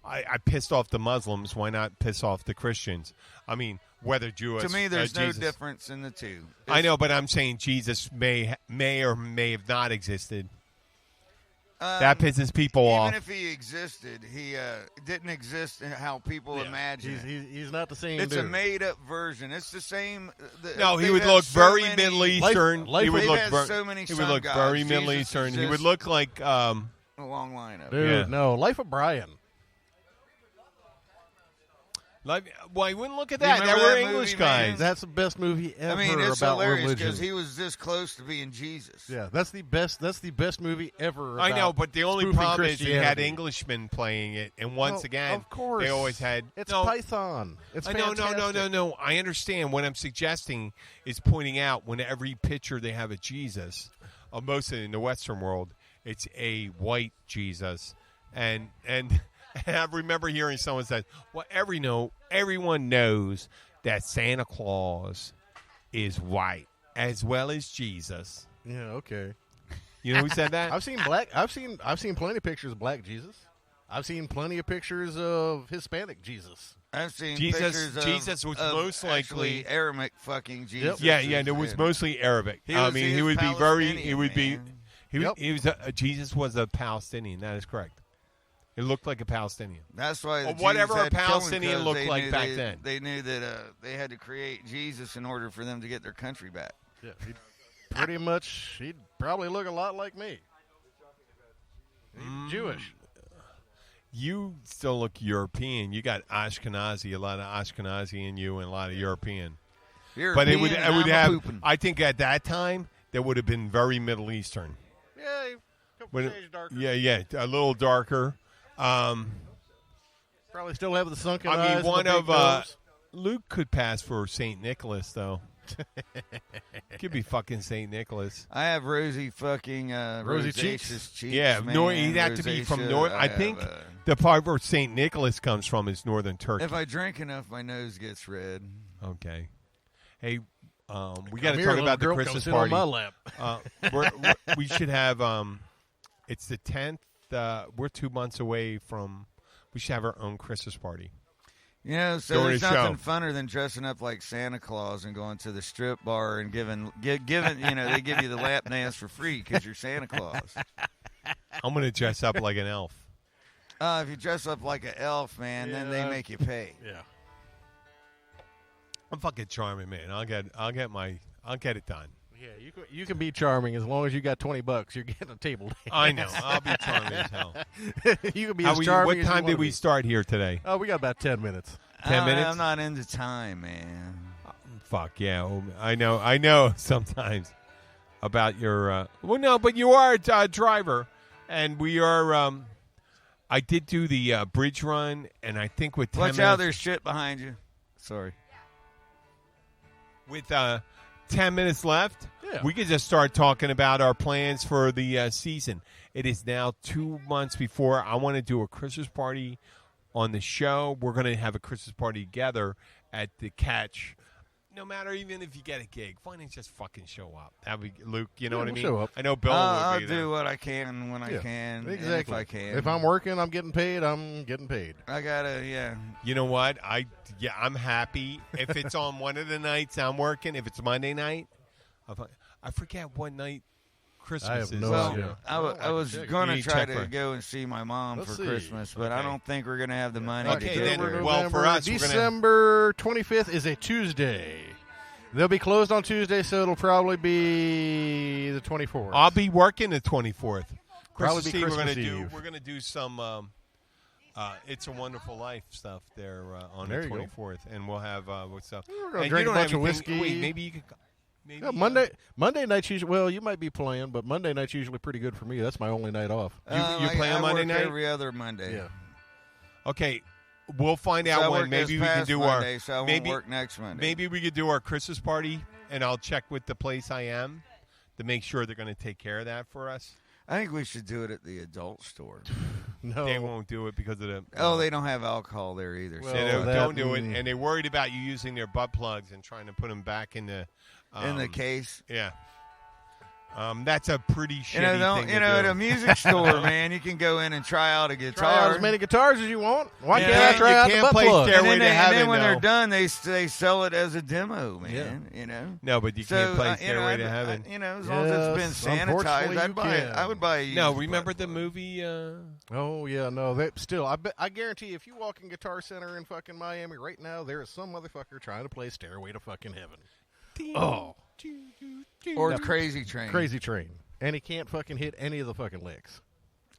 I pissed off the Muslims. Why not piss off the Christians? I mean, whether Jewish. To me, there's no difference in the two. I know, but I'm saying Jesus may or may have not existed. That pisses people off. Even if he existed, he didn't exist in how people imagine it. He's not the same It's dude. a made-up version. It's the same. No, he would look very Middle Eastern. He would look so many he would look very Middle Eastern. He would look like a long lineup. Dude, no. Life of Brian. Well, you wouldn't look at that. They were English guys. Man? That's the best movie ever it's about hilarious religion. because he was this close to being Jesus. Yeah, that's the best movie ever. I know, but the only spoofing problem is he had Christianity. Englishmen playing it, and once again, of course, they always had. It's Python. It's fantastic. No. I understand. What I'm suggesting is pointing out when every picture they have of Jesus, mostly in the Western world, it's a white Jesus, and And I remember hearing someone say, well, everyone knows that Santa Claus is white as well as Jesus. Yeah, okay. You know who said that? I've seen plenty of pictures of black Jesus. I've seen plenty of pictures of Hispanic Jesus. I've seen Jesus pictures was of most likely Aramaic fucking Jesus. Yeah, it was mostly Arabic. He would be very. He would be. He was. Jesus was a Palestinian. That is correct. It looked like a Palestinian. That's why the whatever Jews a had to kill him, Palestinian 'cause looked they like knew back then. They knew that they had to create Jesus in order for them to get their country back. Yeah, he'd probably look a lot like me. He's Jewish. You still look European. You got Ashkenazi, a lot of Ashkenazi in you, and a lot of European. But it would have. I think at that time that would have been very Middle Eastern. Yeah, a couple shades darker. Yeah, a little darker. Probably still have the sunken eyes. I mean, and one the big of nose. Luke could pass for Saint Nicholas, though. Could be fucking Saint Nicholas. I have rosy fucking rosy cheeks. Yeah, man. he'd have to be from Rosacea. North. I think the part where Saint Nicholas comes from is northern Turkey. If I drink enough, my nose gets red. Okay. Hey, we got to Here, talk about the girl, Christmas come sit party. on my lap. We should have. It's the 10th. We're 2 months away from. We should have our own Christmas party. You know, so During there's the nothing show. funner than dressing up like Santa Claus and going to the strip bar and giving they give you the lap dance for free because you're Santa Claus. I'm going to dress up like an elf. If you dress up like an elf, man, then they make you pay. Yeah. I'm fucking charming, man. I'll get it done. Yeah, you can be charming as long as you got $20. You're getting a table dance. I know. I'll be charming as hell. You can be as charming. What as time you did we start here today? Oh, we got about 10 minutes. 10 minutes? I'm not into time, man. Fuck yeah. Oh, I know sometimes about your well, no, but you are a driver, and we are I did do the bridge run, and I think with 10 Watch minutes, out, there's shit behind you. Sorry. with 10 minutes left, Yeah. we could just start talking about our plans for the season. It is now 2 months before. I want to do a Christmas party on the show. We're going to have a Christmas party together at the Catch. No matter even if you get a gig, why don't you just fucking show up? That be Luke, you know what I we'll mean? show up. I know Bill will I'll be there. do what I can when I can. Exactly. And if I can. If I'm working, I'm getting paid. I'm getting paid. I gotta, yeah. You know what? I'm happy if it's on one of the nights I'm working. If it's Monday night, I forget what night Christmas I have is. no Well, idea. I was check. going You to need try check to for- go and see my mom Let's for see. Christmas, but I Okay. don't think we're going to have the money Okay, to then- get there. well, for us, we're gonna- December 25th is a Tuesday. They'll be closed on Tuesday, so it'll probably be the 24th. I'll be working the 24th. Probably Christmas be Eve, Christmas We're Eve. gonna do some It's a Wonderful Life stuff there on There the you go. 24th, and we'll have what's up. We're gonna And drink you a don't bunch have of anything- whiskey. Wait, maybe you could. Maybe Yeah, Monday night's usually. Well, you might be playing, but Monday night's usually pretty good for me. That's my only night off. You play on I Monday work night? every other Monday. Yeah. Okay, we'll find So out I when. work Maybe this we can past do Monday, so I won't maybe work next Monday. Maybe we could do our Christmas party, and I'll check with the place I am to make sure they're going to take care of that for us. I think we should do it at the adult store. No. They won't do it because of the. Oh, they don't have alcohol there either. Well, They don't, that don't do it, and- and they're worried about you using their butt plugs and trying to put them back in the in the case. Yeah, that's a pretty shitty You know, don't, thing you to know, do. at a music store, man, you can go in and try out a Try out guitar. as many guitars as you want. Why Yeah, can't I you try out can't the butt play plug? Stairway and to then, Heaven, when though. they're done, they sell it as a demo, man. You know. No, but you So, can't play you know, Stairway to Heaven. as long as it's been Yes, unfortunately, sanitized, you can. I would buy a used No, butt remember the plug. movie? Oh yeah, no. I guarantee if you walk in Guitar Center in fucking Miami right now, there is some motherfucker trying to play Stairway to fucking Heaven. Oh, Or Crazy Train. Crazy Train, and he can't fucking hit any of the fucking licks.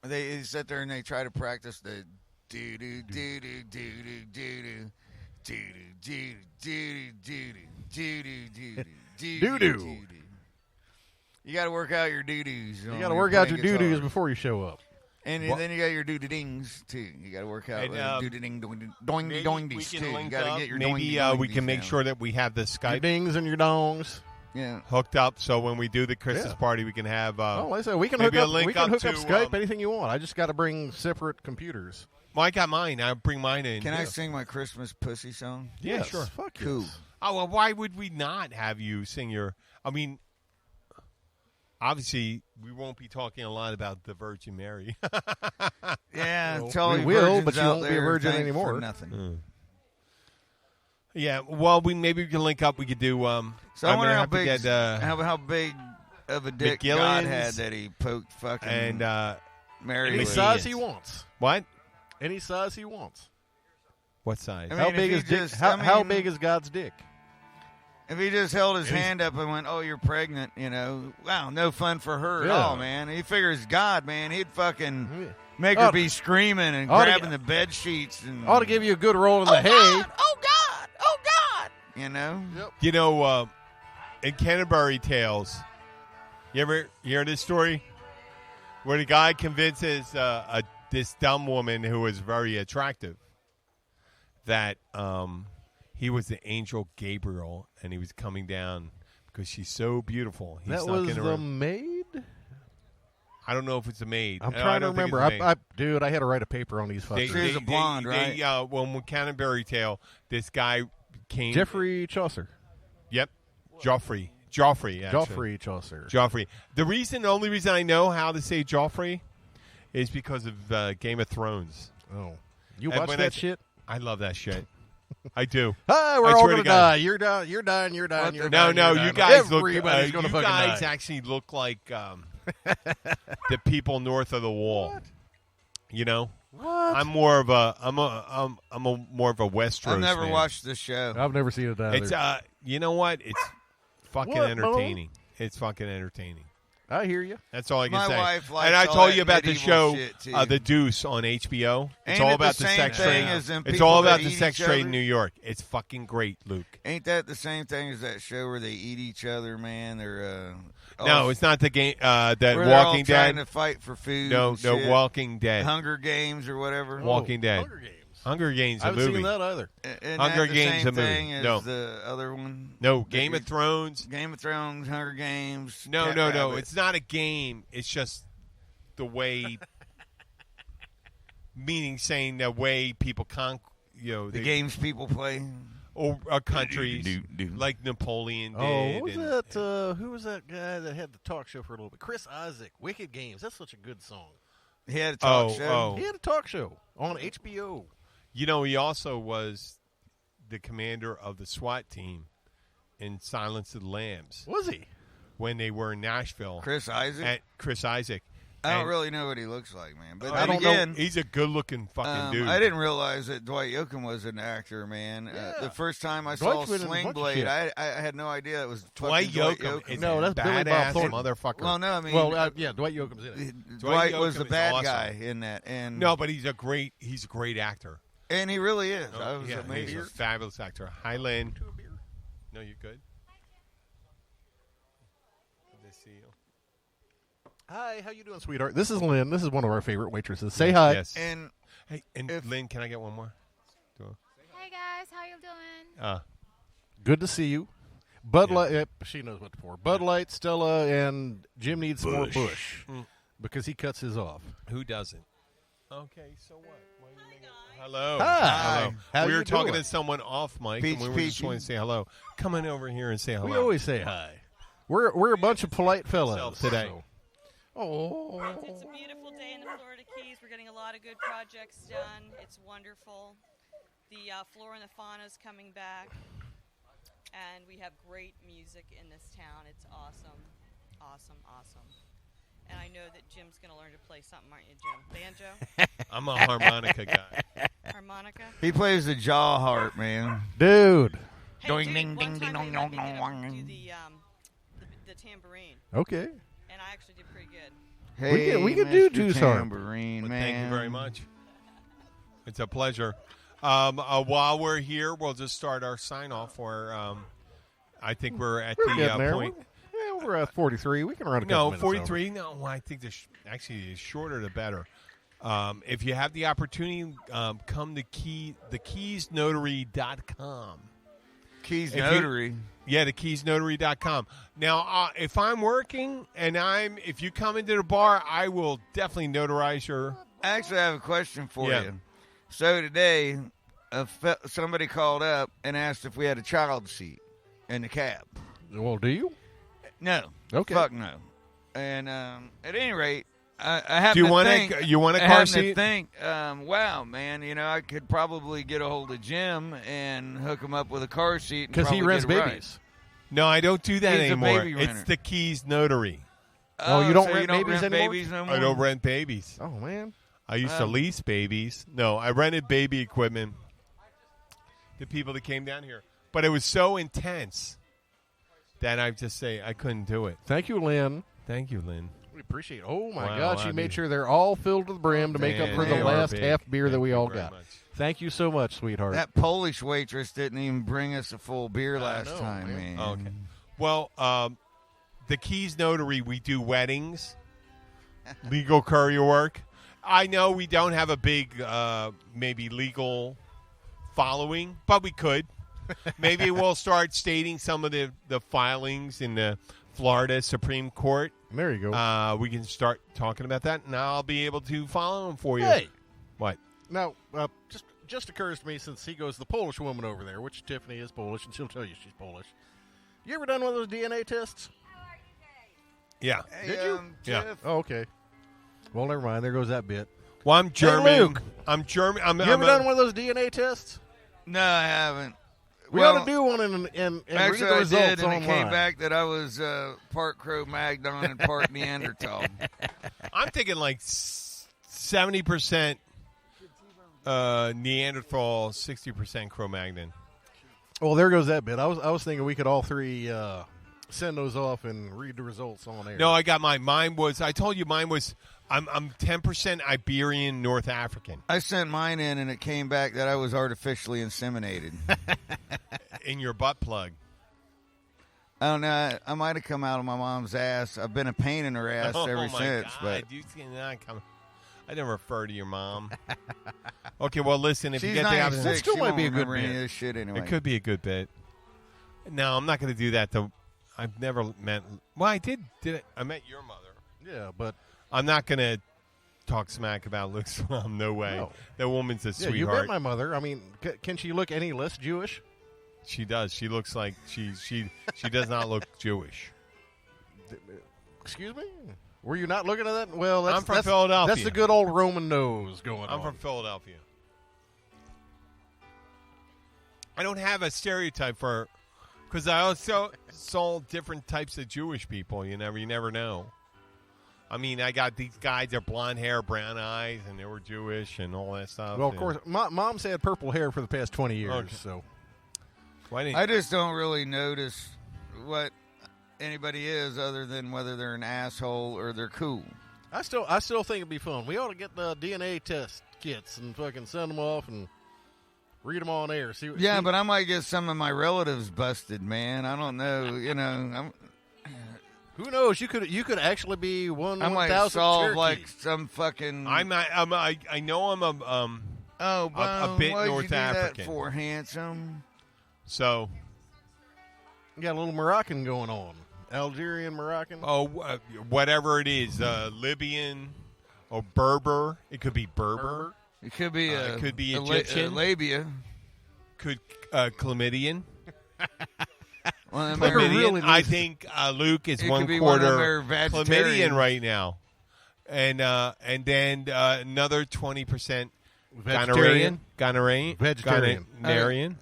They sit there and they try to practice the do do do do do do do do do do do do do do Doo-doo. You got to work out your doo-doos. You got to work out your doo-doos before you show up. And then you got your doo-doo-dings, too. You got to work out And, doo-doo-ding, maybe doing-doings, we too. can You link got to up. get your Maybe we doing-doings can make down. sure that we have the Your Skype. dings and your dongs. hooked up. So when we do the Christmas party, we can have. Like I said, we can maybe hook a up. link We can hook to, up Skype anything you want. I just got to bring separate computers. Well, I got mine. I'll bring mine in. Can I sing my Christmas pussy song? Yeah, Yes, sure. Fuck Cool. yes. Oh, well, why would we not have you sing your... I mean, obviously, we won't be talking a lot about the Virgin Mary. Yeah, Well, tell we you will, virgins but you out won't be a there, virgin thanks anymore. For nothing. Yeah, well, maybe we can link up. We could do... So I wonder how have to big, get, how big of a dick God McGillen's had that he poked fucking and Mary Any with. size he wants. what? Any size he wants. What size? I mean, How if big he is dick? just- How big is God's dick? If he just held his hand up and went, "Oh, you're pregnant," wow, no fun for her at Yeah. all, man. He figures God, man, he'd fucking Yeah. make her be screaming and Ought to- grabbing the bed sheets and Ought to give you a good roll in the hay. Oh God, oh God, Yep. You know, in Canterbury Tales, you ever hear this story? Where the guy convinces this dumb woman who was very attractive that he was the angel Gabriel and he was coming down because she's so beautiful. He That snuck was in the her- maid? I don't know if it's a maid. I'm No, I trying to don't think it's remember. a maid. Dude, I had to write a paper on these fuckers. She was a blonde, right? When with Canterbury Tale, this guy came. Jeffrey Chaucer. Yep. Joffrey. Actually. Joffrey Chaucer. Joffrey. The only reason I know how to say Joffrey is because of Game of Thrones. Oh. You And watch when that shit? I love that shit. I do. Hi, we're I all swear going to to God. die. You're dying. You're dying. You're dying. You're No, dying. no, you're you dying. guys look. Everybody's gonna You fucking guys die. actually look like the people north of the wall. What? You know, What? I'm more of a more of a Westeros. I've never man. watched the show. I've never seen it either. It's you know what? It's fucking What, entertaining. It's fucking entertaining. I hear you. That's all I can My say. wife likes And I all told that you about the medieval show, shit, too. The Deuce on HBO. It's Ain't all it about the the same sex thing trade. as them It's people all that about the eat sex each trade in other? New York. It's fucking great, Luke. Ain't that the same thing as that show where they eat each other, man? They're No, it's not the game. That where they're Walking all trying Dead. to fight for food. No, and no, shit. Walking Dead. Hunger Games or whatever. Walking Dead. Hunger Games. Hunger Games, I a haven't movie. seen that either. Isn't Hunger that the Games, same a movie. thing as No. the other one? No, That Game you- of Thrones. Game of Thrones, Hunger Games. No, Cat no, no. Rabbit. It's not a game. It's just the way, meaning saying the way people the games people play. or countries like Napoleon did. Oh, what was and- that? Who was that guy that had the talk show for a little bit? Chris Isaac, Wicked Games. That's such a good song. He had a talk show. Oh. He had a talk show on HBO. You know, he also was the commander of the SWAT team in Silence of the Lambs Was he? when they were in Nashville. Chris Isaac. At Chris Isaac. I don't And- really know what he looks like, man. But I then don't know. again, He's a good-looking fucking dude. I didn't realize that Dwight Yoakam was an actor, man. Yeah. The first time I saw Dwight's been in a bunch Sling of Blade, shit. I had no idea it was Dwight fucking Yoakam is No, a that's Billy Bob badass Thornton. motherfucker. Well, no, I mean, Well, yeah, Dwight Yoakam's in it. Dwight was Yoakam the is bad awesome. guy in that, and No, but he's a great actor. and he really is. I was Yeah, amazed. he's a fabulous actor. Hi, Lynn. No, you good? Good to see you. Hi, how you doing, sweetheart? This is Lynn. This is one of our favorite waitresses. Say hi. Yes. And Hey, and if- Lynn, can I get one more? Hey guys, how you doing? Good to see you. Bud Yeah. Light. Yep, she knows what to pour. Bud Light, Stella, and Jim needs some more Bush because he cuts his off. Who doesn't? Okay, so what? Hello. Hi. Hello. How We you were talking doing? to someone off mic, Peach, and we were just peachy. wanting to say hello. Come on over here and say hello. We always say hi. We're a bunch of polite fellas yourself today. so- Oh, It's a beautiful day in the Florida Keys. We're getting a lot of good projects done. It's wonderful. The flora and the fauna is coming back. And we have great music in this town. It's awesome. Awesome, awesome. And I know that Jim's going to learn to play something, aren't you, Jim? Banjo? I'm a harmonica guy. Harmonica? he plays the jaw harp, man. dude. Hey, Doing dude, ding, one ding, time ding, they let dong, me get up dong, and do dong. the tambourine. Okay. And I actually did pretty good. Hey, we can do Mr. Juice Harp. Tambourine, Well, man. thank you very much. It's a pleasure. While we're here, we'll just start our sign-off. I think we're at We're the getting there. point. Yeah, we're at 43. We can run a couple No, minutes 43. No, I think actually the shorter the better. If you have the opportunity, come to thekeysnotary.com. Keys Notary. The keysnotary.com. Now, if I'm working and if you come into the bar, I will definitely notarize your. Actually, I have a question for you. So today, somebody called up and asked if we had a child seat in the cab. Well, do you? No. Okay. Fuck no. And at any rate, I have Do you to want think. you want a I car happen seat? to think, wow, man, I could probably get a hold of Jim and hook him up with a car seat. Because he rents babies. babies. No, I don't do that He's a anymore. baby It's renter. the Keys Notary. Oh, you don't so rent babies anymore? no more? I don't rent babies. Oh, man. I used to lease babies. No, I rented baby equipment to people that came down here. But it was so intense that I just say I couldn't do it. Thank you, Lynn. Thank you, Lynn. We appreciate it. Oh, my Wow, God. She I made mean- sure they're all filled to the brim to make up for the They are last big. half beer that Thank we you all very got. much. Thank you so much, sweetheart. That Polish waitress didn't even bring us a full beer last know, time, man. man. Okay. Well, the Keys Notary, we do weddings, legal courier work. I know we don't have a big, maybe legal following, but we could. Maybe we'll start stating some of the filings in the Florida Supreme Court. There you go. We can start talking about that, and I'll be able to follow them for you. Hey. What? Now, just occurs to me since he goes the Polish woman over there, which Tiffany is Polish, and she'll tell you she's Polish. You ever done one of those DNA tests? Yeah. Did you? Yeah. Jeff? Oh, okay. Well, never mind. There goes that bit. Well, I'm German. Luke. I'm German. You ever done one of those DNA tests? No, I haven't. We ought to do one and Actually, read the I results did, and online. it came back that I was part Cro-Magnon and part Neanderthal. I'm thinking like 70% Neanderthal, 60% Cro-Magnon. Well, there goes that bit. I was thinking we could all three send those off and read the results on air. No, I got mine. Mine was. I told you mine was. I'm 10% Iberian, North African. I sent mine in, and it came back that I was artificially inseminated. In your butt plug. I don't know. I might have come out of my mom's ass. I've been a pain in her ass ever my since. God, But you see that come. I didn't refer to your mom. Okay, well, listen. If she's you get the 96. opportunity, That still She might won't be a good remember any bit. of this shit anyway. it could be a good bit. No, I'm not going to do that. Though I've never met. Well, I did. I met your mother. Yeah, but I'm not going to talk smack about Luke's mom. No way. No. That woman's a yeah, sweetheart. you met my mother. I mean, can she look any less Jewish? She does. She looks like she does not look Jewish. Excuse me? Were you not looking at that? Well, I'm from Philadelphia. That's the good old Roman nose going on. I'm from Philadelphia. I don't have a stereotype for, because I also saw different types of Jewish people. You never know. I mean, I got these guys, they're blonde hair, brown eyes, and they were Jewish and all that stuff. Well, of course, mom's had purple hair for the past 20 years, Okay. so. Why didn't I just don't really notice what anybody is other than whether they're an asshole or they're cool. I still think it'd be fun. We ought to get the DNA test kits and fucking send them off and read them on air. Yeah, but I might get some of my relatives busted, man. I don't know. Who knows? You could actually be one. I might 1,000 solve Cherokee. like some fucking. I know I'm a bit what'd North you do African. That for handsome. So, You got a little Moroccan going on. Algerian Moroccan. whatever it is, Libyan or Berber. It could be Berber. It could be It could be a Egyptian. labia. Could chlamydian. Well, Claire Chlamydian. really I needs- think Luke is It one could be one of quarter their chlamydian vegetarian. right now, and then another 20% Vegetarian. gonorrhea, Vegetarian.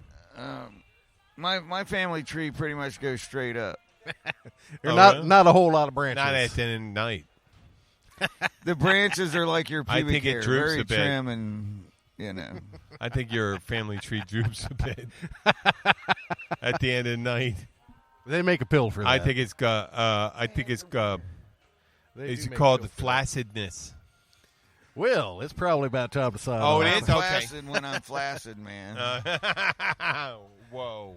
My family tree pretty much goes straight up. There's Oh, not really? not a whole lot of branches. not at the end of the night. The branches are like your I pubic think it hair, droops very a bit. trim and I think your family tree droops a bit at the end of the night. They make a pill for that. I think it's They it's do make called a pill for that. flaccidness. Well, it's probably about time to sign Oh, off. it I'm is? Okay. flaccid when I'm flaccid, man. Whoa.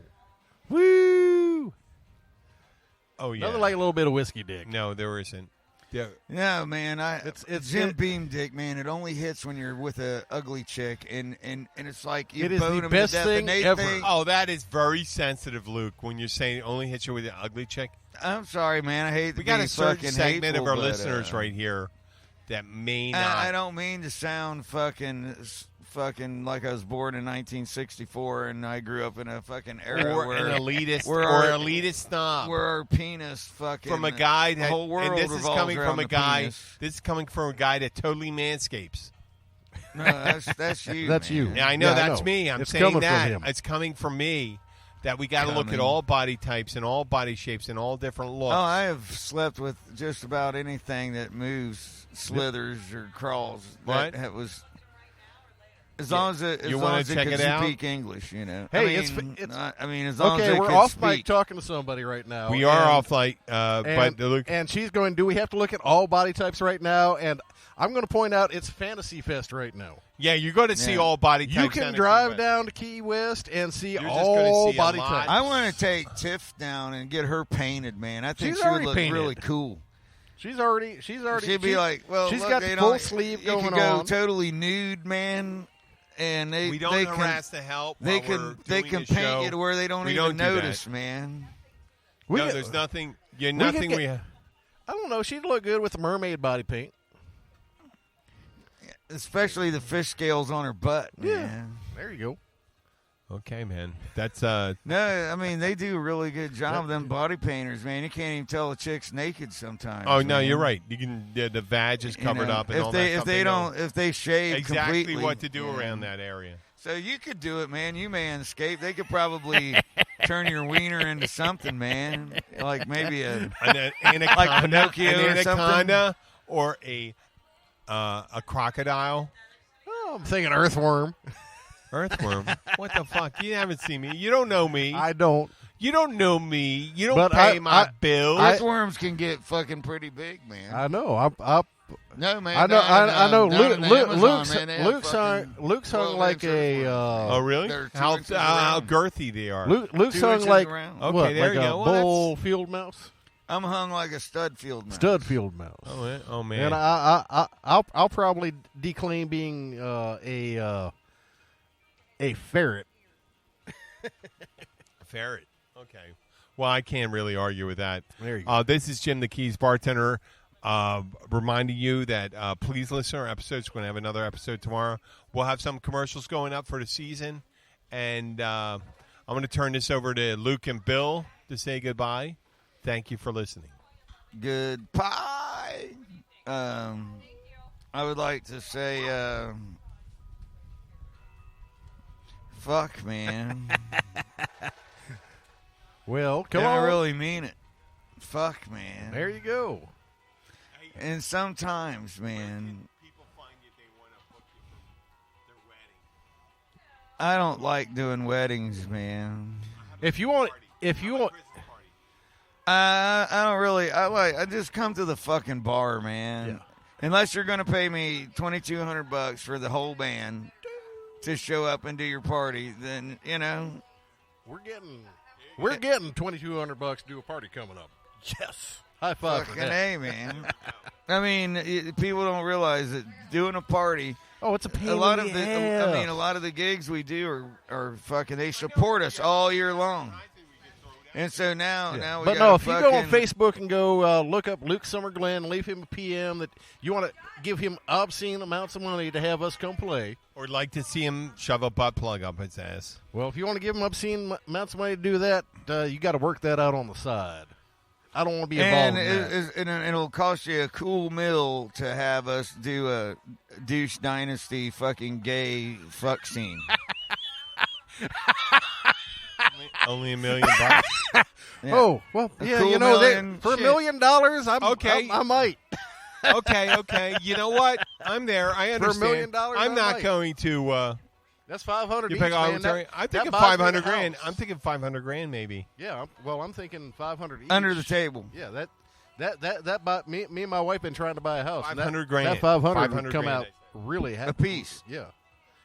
Woo! Oh yeah. Nothing like a little bit of whiskey dick. No, there isn't. Yeah. No, man. It's Jim Beam dick, man. It only hits when you're with a ugly chick, and it's like you It is bone the them best to death, thing and they ever. think, Oh, that is very sensitive, Luke. When you're saying it only hits you with an ugly chick. I'm sorry, man. I hate. We got to a be certain fucking segment hateful, of our but, listeners right here that may not. I don't mean to sound fucking like I was born in 1964 and I grew up in a fucking era or where an elitist where or our- elitist snob. where our penis fucking From a guy the that whole world and this is revolves coming around from a the guy. penis. This is coming from a guy that totally manscapes. No, that's you. That's man. you. Yeah, I know Yeah, I that's know. me. I'm It's saying coming from that him. it's coming from me. That we got to look at Coming. all body types and all body shapes and all different looks. Oh, I have slept with just about anything that moves, slithers, or crawls. What? That was. As long as it, as You long wanna as it check could it out? speak English, you know. Hey, I it's- mean, it's- I mean, as long as Okay, it we're could off speak. mic talking to somebody right now. we are and- off light, and, but Luke. and she's going, do we have to look at all body types right now? And I'm going to point out it's Fantasy Fest right now. Yeah, you're going to see Yeah. all body types. You can down at drive Key West. down to Key West and see You're just gonna all see a body lot. types. I want to take Tiff down and get her painted, man. I think She's she would already look painted. really cool. She's already. She'd be like, well, she's look, got they the don't- full sleeve you going can go on. totally nude, man, and they We don't they harass the help. They while we're can they doing can the paint show. you to where they don't We even don't do that. notice, man. We No, get- there's nothing. You're we nothing. can get- We I don't know. She'd look good with the mermaid body paint. Especially the fish scales on her butt, man. There you go. okay, man. That's No, I mean they do a really good job. Them body painters, man. You can't even tell a chick's naked sometimes. Oh no, man. you're right. You can. The vag is You covered know, up, and if all they that if stuff. they know don't if they shave exactly completely, what to do yeah. around that area. So you could do it, man. You manscape. They could probably turn your wiener into something, man. Like maybe An anaconda, Like Pinocchio an or something? anaconda, or a crocodile. Oh, I'm thinking earthworm. Earthworm. What the fuck? You haven't seen me. You don't know me. I don't. You don't know me. You don't But pay my bills. earthworms can get fucking pretty big, man. I know. No, man. I know. I know. Down in the Amazon, Luke's man, they have Luke's fucking hung. Luke's hung 12 like inch a. earthworms. Oh, really? They're 2 How inches how around. girthy they are. Luke's 2 hung inches like around. Okay, what? there Like you a go. Well, bull field mouse. I'm hung like a stud field mouse. Stud field mouse. Oh man. And I'll probably declaim being a ferret. Ferret. Okay. Well, I can't really argue with that. There you go. This is Jim the Keys bartender, reminding you that please listen to our episodes. We're going to have another episode tomorrow. We'll have some commercials going up for the season. And I'm going to turn this over to Luke and Bill to say goodbye. Thank you for listening. Goodbye. I would like to say, fuck, man. Well, come And on. I really mean it. Fuck, man. There you go. And sometimes, man, People find you, they want to book you for their wedding. I don't like doing weddings, man. If you want, I don't really. I just come to the fucking bar, man. Yeah. Unless you're gonna pay me $2,200 for the whole band to show up and do your party, then we're getting $2,200 to do a party coming up. Yes. High five for fucking that. A, man. I mean, people don't realize that doing a party. Oh, it's a pain A lot in of the the, ass. I mean, a lot of the gigs we do are fucking. They support us all year long. And so now we But got no, if you go on fucking- Facebook and go look up Luke Summerglen, leave him a PM that you want to give him obscene amounts of money to have us come play. Or like to see him shove a butt plug up his ass. Well, if you want to give him obscene amounts of money to do that, you got to work that out on the side. I don't want to be involved in that. and it'll cost you a cool meal to have us do a douche dynasty fucking gay fuck scene. Only $1 million. Yeah. Oh, well, A yeah, cool you know, million, for $1 shit. million, Okay. I might. Okay. You know what? I'm there. I For $1 understand. million, I'm I not might. going to. That's $500 You each, pick man. I'm thinking buys me the $500,000. house. I'm thinking $500,000 maybe. Yeah, I'm thinking $500 each. Under the table. Yeah, that bought me and my wife been trying to buy a house. and $500,000. That 500 would 500 come grand, out really A piece. Yeah,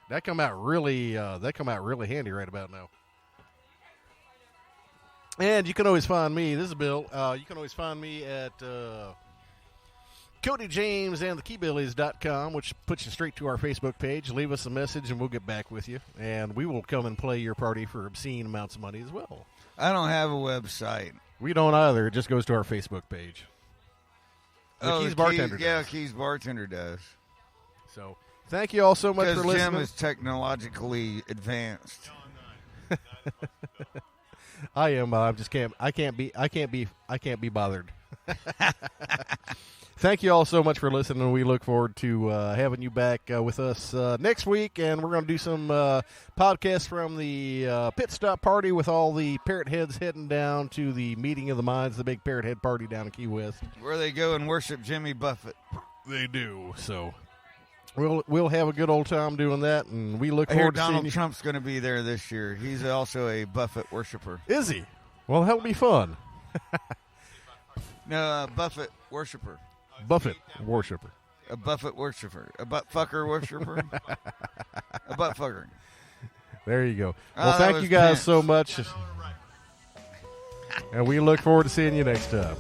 that come out really handy right about now. And you can always find me. This is Bill. You can always find me at Cody James and the Hillbillies.com, which puts you straight to our Facebook page. Leave us a message, and we'll get back with you. And we will come and play your party for obscene amounts of money as well. I don't have a website. We don't either. It just goes to our Facebook page. The Keys Bartender does. Yeah, Keys Bartender does. So, thank you all so much for listening. Jim is technologically advanced. No, I'm not. I am. I can't be bothered. Thank you all so much for listening. We look forward to having you back with us next week, and we're going to do some podcasts from the pit stop party with all the parrot heads heading down to the meeting of the minds, the big parrot head party down in Key West, where they go and worship Jimmy Buffett. They do. So we'll have a good old time doing that, and we look forward to seeing you. Donald Trump's going to be there this year. He's also a Buffett worshiper. Is he? Well, that'll be fun. No, Buffett worshiper. Buffett worshiper. A Buffett worshiper. A butt fucker worshiper. A butt fucker. There you go. Well, thank you guys so much. And we look forward to seeing you next time.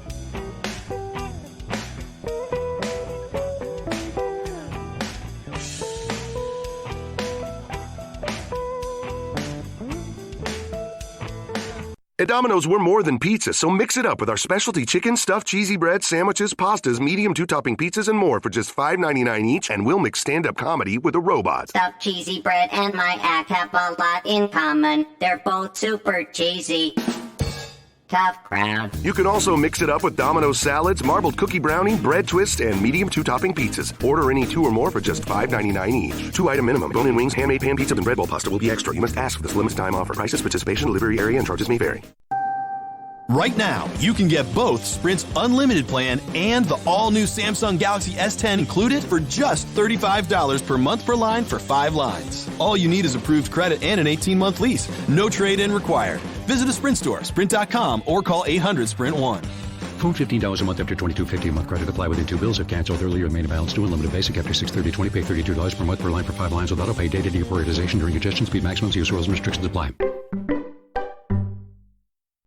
At Domino's, we're more than pizza, so mix it up with our specialty chicken, stuffed cheesy bread, sandwiches, pastas, medium two-topping pizzas, and more for just $5.99 each, and we'll mix stand-up comedy with a robot. Stuffed cheesy bread and my act have a lot in common. They're both super cheesy. Tough crowd. You can also mix it up with Domino's salads, marbled cookie brownie, bread twist, and medium two-topping pizzas. Order any two or more for just $5.99 each. 2-item minimum. Bone-in wings, handmade pan pizza, and bread bowl pasta will be extra. You must ask for this limited time offer. Prices, participation, delivery area, and charges may vary. Right now, you can get both Sprint's unlimited plan and the all-new Samsung Galaxy S10 included for just $35 per month per line for 5 lines. All you need is approved credit and an 18-month lease. No trade-in required. Visit a Sprint store, sprint.com, or call 800-SPRINT-1. Phone $15 a month after $22.50 a month. Credit apply within 2 bills. If canceled earlier, remain balance due. Unlimited basic after $630.20. Pay $32 per month per line for 5 lines with auto pay. Data deprioritization during congestion. Speed maximums. Use rules and restrictions apply.